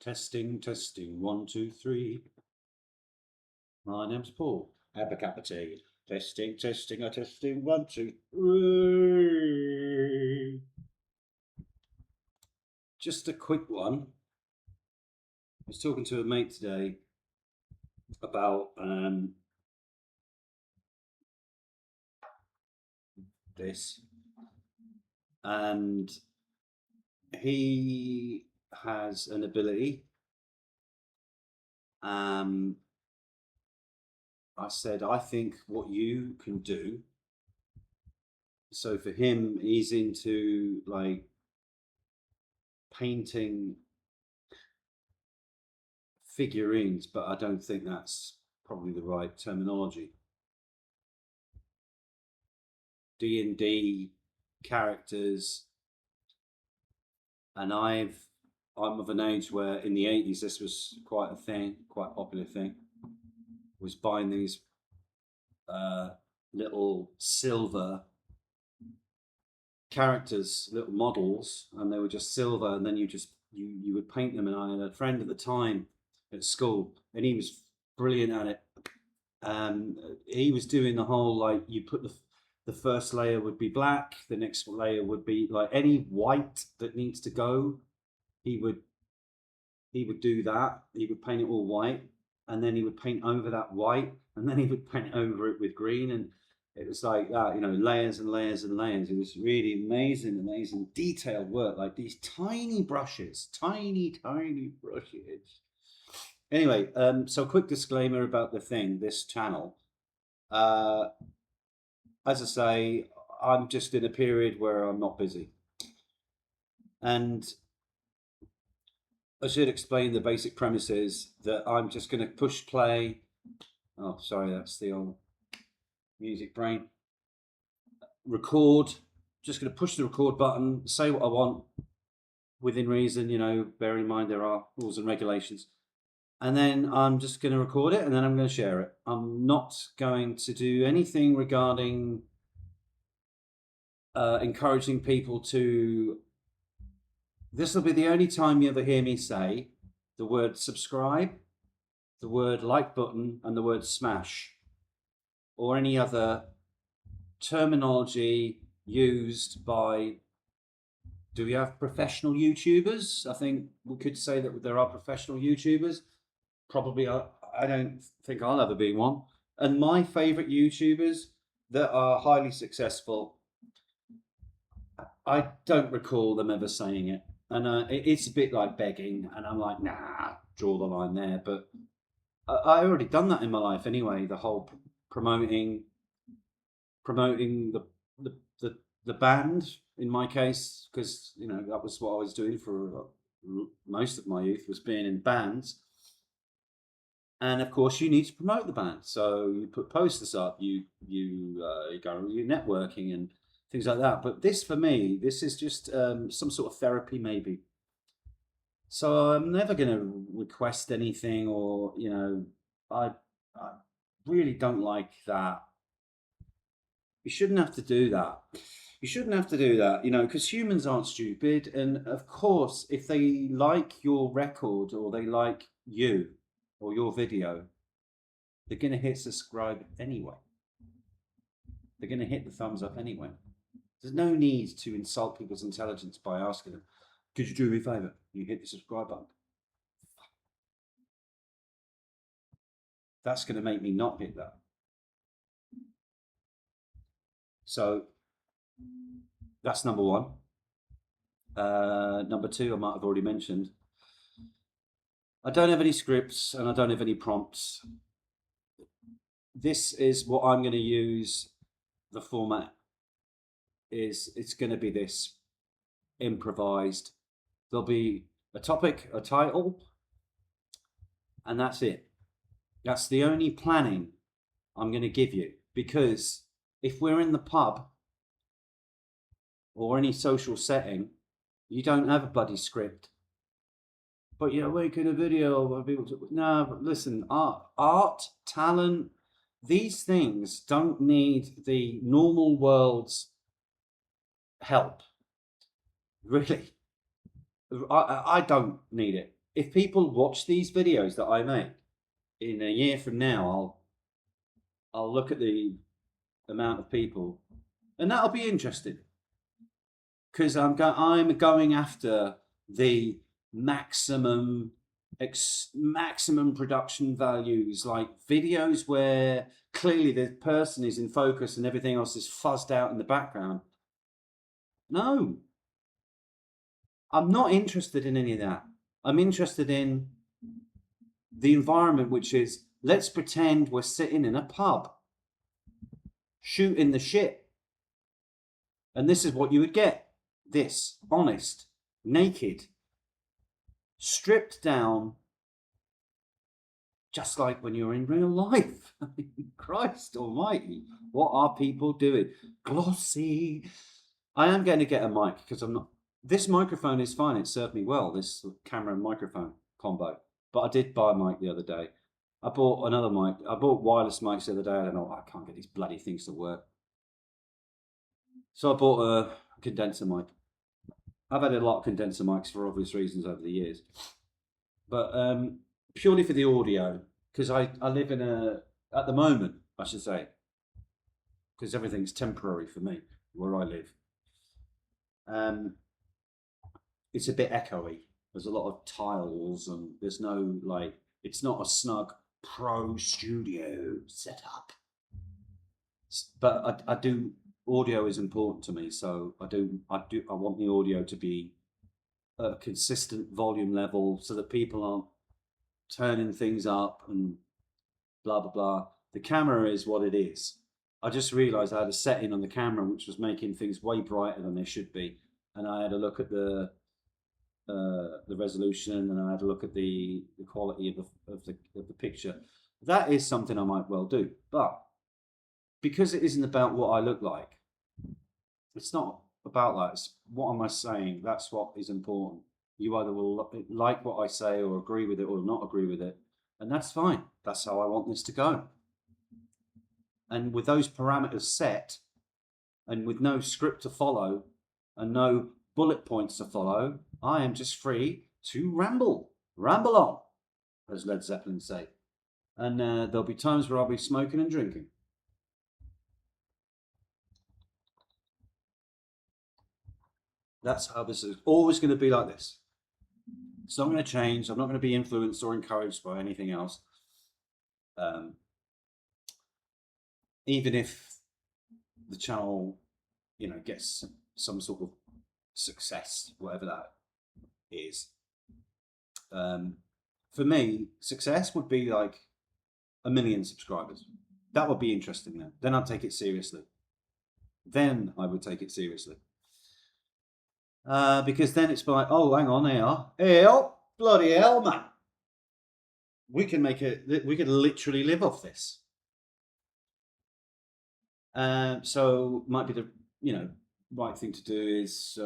Testing, testing, 1, 2, 3. My name's Paul. Abacapite. Testing, testing, testing, 1, 2, 3. Just a quick one. I was talking to a mate today about this, and he has an ability. I said, I think what you can do. So for him, he's into like painting figurines, but I don't think that's probably the right terminology. D&D characters, and I'm of an age where in the 80s this was quite a thing, quite a popular thing, was buying these little silver characters, little models, and they were just silver, and then you would paint them. And I had a friend at the time at school, and he was brilliant at it. He was doing the whole, like, you put the first layer would be black, the next layer would be like any white that needs to go, he would do that. He would paint it all white, and then he would paint over that white, and then he would paint over it with green, and it was like that, layers and layers and layers. It was really amazing detailed work, like these tiny brushes, tiny brushes. Anyway, so quick disclaimer about this channel. As I say, I'm just in a period where I'm not busy. And I should explain the basic premises that I'm just going to push play. Oh, sorry, that's the old music brain. Record. Just going to push the record button, say what I want within reason, bear in mind there are rules and regulations. And then I'm just going to record it, and then I'm going to share it. I'm not going to do anything regarding encouraging people to... This will be the only time you ever hear me say the word subscribe, the word like button, and the word smash, or any other terminology used by... Do we have professional YouTubers? I think we could say that there are professional YouTubers. Probably, I don't think I'll ever be one. And my favorite YouTubers that are highly successful, I don't recall them ever saying it. And it's a bit like begging, and I'm like, nah, draw the line there. But I already done that in my life anyway. The whole promoting the band, in my case, because that was what I was doing for most of my youth, was being in bands. And of course, you need to promote the band, so you put posters up, you go, you're networking and things like that. But this, for me, this is just some sort of therapy, maybe. So I'm never going to request anything, or I really don't like that. You shouldn't have to do that. You shouldn't have to do that, because humans aren't stupid. And of course, if they like your record, or they like you or your video, they're going to hit subscribe anyway. They're going to hit the thumbs up anyway. There's no need to insult people's intelligence by asking them, could you do me a favor? You hit the subscribe button. That's going to make me not hit that. So that's number one. Number two, I might have already mentioned. I don't have any scripts, and I don't have any prompts. This is what I'm going to use. The format is, it's going to be this improvised. There'll be a topic, a title, and that's it. That's the only planning I'm going to give you, because if we're in the pub or any social setting, you don't have a bloody script. But you're making a video where people talk. No, but listen, art, talent, these things don't need the normal world's help. Really. I don't need it. if people watch these videos that I make in a year from now, I'll look at the amount of people, and that'll be interesting because I'm going after the maximum maximum production values, like videos where clearly the person is in focus and everything else is fuzzed out in the background. No, I'm not interested in any of that. I'm interested in the environment, which is, let's pretend we're sitting in a pub shooting the shit. And this is what you would get. This, honest, naked, stripped down, just like when you're in real life. I mean, Christ almighty, what are people doing? Glossy. I am going to get a mic because I'm not. This microphone is fine. It served me well, this camera and microphone combo. But I did buy a mic the other day. I bought another mic. I bought wireless mics the other day. I don't know. I can't get these bloody things to work. So I bought a condenser mic. I've had a lot of condenser mics for obvious reasons over the years. But purely for the audio, because I live in at the moment, I should say, because everything's temporary for me where I live. It's a bit echoey. There's a lot of tiles and there's no, like, it's not a snug pro studio setup. But I do, audio is important to me, so I want the audio to be at a consistent volume level so that people aren't turning things up and blah blah blah. The camera is what it is. I just realized I had a setting on the camera which was making things way brighter than they should be, and I had a look at the resolution, and I had a look at the quality of the picture. That is something I might well do, but because it isn't about what I look like, it's not about that. It's what am I saying? That's what is important. You either will like what I say or agree with it or not agree with it, and that's fine. That's how I want this to go. And with those parameters set, and with no script to follow, and no bullet points to follow, I am just free to ramble on, as Led Zeppelin say. And there'll be times where I'll be smoking and drinking. That's how this is always going to be, like this. It's not going to change. I'm not going to be influenced or encouraged by anything else. Even if the channel, gets some sort of success, whatever that is. For me, success would be like 1 million subscribers. That would be interesting then. Then I'd take it seriously. Then I would take it seriously. Because then it's like, oh, hang on, here, bloody hell, man. We can literally live off this. So might be the right thing to do is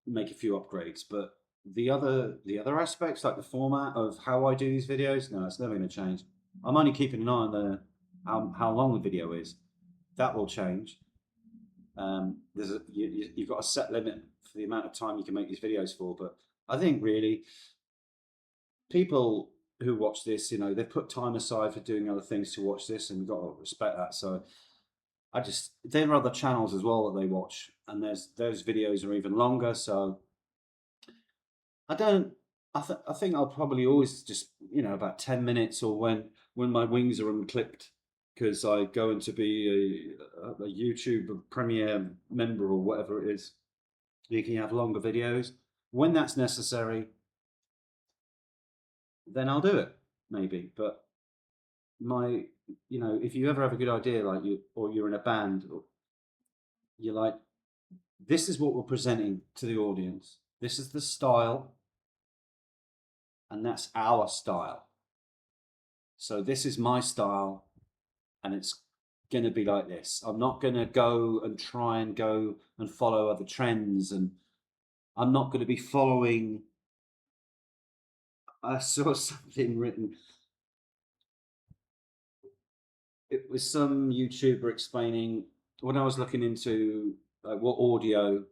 make a few upgrades, but the other aspects, like the format of how I do these videos, no, it's never going to change. I'm only keeping an eye on how long the video is. That will change. You've got a set limit for the amount of time you can make these videos for, but I think really people who watch this, they've put time aside for doing other things to watch this, and we've got to respect that. So there are other channels as well that they watch, and those videos are even longer. So I think I'll probably always just, about 10 minutes, or when my wings are unclipped, because I go into be a YouTube Premiere member or whatever it is. You can have longer videos. When that's necessary, then I'll do it, maybe. But if you ever have a good idea, like you're in a band, or you're like, this is what we're presenting to the audience. This is the style, and that's our style. So this is my style, and it's going to be like this. I'm not going to go and try and go and follow other trends, and I'm not going to be following. I saw something written. It was some YouTuber explaining, when I was looking into what audio,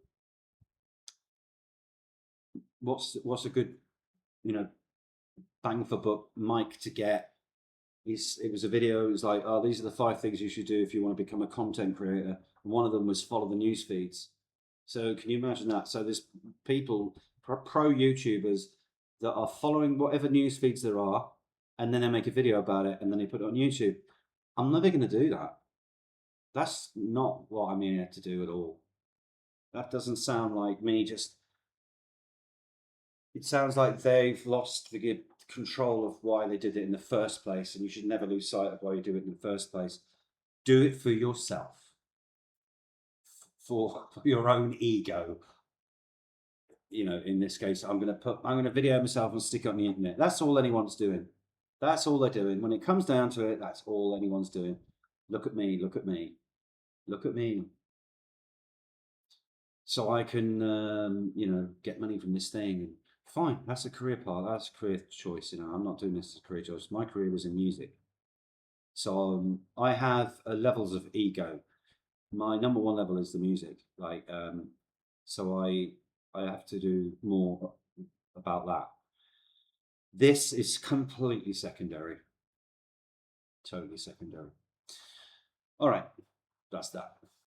what's a good bang for buck mic to get. It was a video. It was like, oh, these are the 5 things you should do if you want to become a content creator. And one of them was follow the news feeds. So can you imagine that? So there's people, pro YouTubers, that are following whatever news feeds there are, and then they make a video about it, and then they put it on YouTube. I'm never going to do that. That's not what I'm here to do at all. That doesn't sound like me. It sounds like they've lost the control of why they did it in the first place, and you should never lose sight of why you do it in the first place. Do it for yourself, for your own ego. In this case, I'm going to video myself and stick it on the internet. That's all anyone's doing. That's all they're doing. When it comes down to it, that's all anyone's doing. Look at me, look at me, look at me. So I can, get money from this thing. Fine, that's a career path. That's a career choice. I'm not doing this as a career choice. My career was in music. So I have levels of ego. My number one level is the music. So I have to do more about that. This is completely secondary. Totally secondary. All right, that's that.